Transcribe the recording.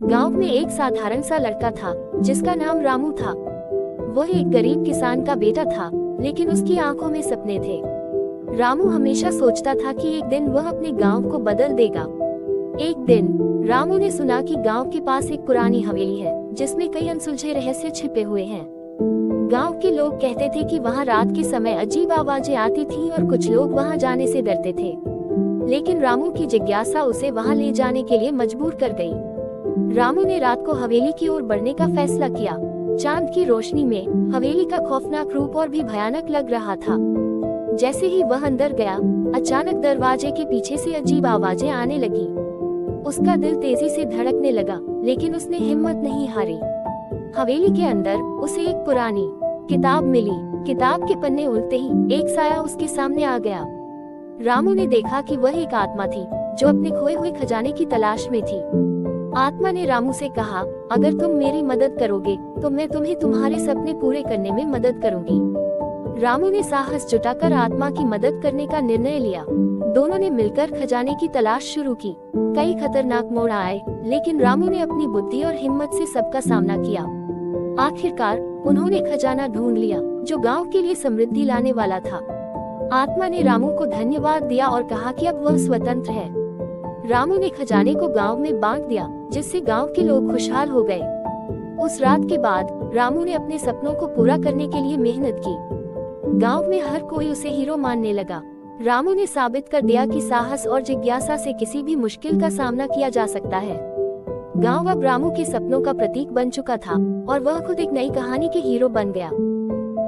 गांव में एक साधारण सा लड़का था जिसका नाम रामू था। वह एक गरीब किसान का बेटा था, लेकिन उसकी आंखों में सपने थे। रामू हमेशा सोचता था कि एक दिन वह अपने गांव को बदल देगा। एक दिन रामू ने सुना कि गांव के पास एक पुरानी हवेली है जिसमें कई अनसुलझे रहस्य छिपे हुए हैं। गांव के लोग कहते थे कि वहां रात के समय अजीब आवाजें आती थीं और कुछ लोग वहां जाने से डरते थे। लेकिन रामू की जिज्ञासा उसे वहां ले जाने के लिए मजबूर कर गई। रामू ने रात को हवेली की ओर बढ़ने का फैसला किया। चांद की रोशनी में हवेली का खौफनाक रूप और भी भयानक लग रहा था। जैसे ही वह अंदर गया, अचानक दरवाजे के पीछे से अजीब आवाजें आने लगी। उसका दिल तेजी से धड़कने लगा, लेकिन उसने हिम्मत नहीं हारी। हवेली के अंदर उसे एक पुरानी किताब मिली। किताब के पन्ने उल्टे ही एक साया उसके सामने आ गया। रामू ने देखा कि वह एक आत्मा थी जो अपने खोए हुए खजाने की तलाश में थी। आत्मा ने रामू से कहा, अगर तुम मेरी मदद करोगे तो मैं तुम्हें तुम्हारे सपने पूरे करने में मदद करूंगी। रामू ने साहस जुटाकर आत्मा की मदद करने का निर्णय लिया। दोनों ने मिलकर खजाने की तलाश शुरू की। कई खतरनाक मोड़ आए, लेकिन रामू ने अपनी बुद्धि और हिम्मत से सबका सामना किया। आखिरकार उन्होंने खजाना ढूंढ लिया जो गांव के लिए समृद्धि लाने वाला था। आत्मा ने रामू को धन्यवाद दिया और कहा कि अब वह स्वतंत्र है। रामू ने खजाने को गांव में बांट दिया, जिससे गांव के लोग खुशहाल हो गए। उस रात के बाद रामू ने अपने सपनों को पूरा करने के लिए मेहनत की। गांव में हर कोई उसे हीरो मानने लगा। रामू ने साबित कर दिया कि साहस और जिज्ञासा से किसी भी मुश्किल का सामना किया जा सकता है। गांव अब रामू के सपनों का प्रतीक बन चुका था और वह खुद एक नई कहानी के हीरो बन गया।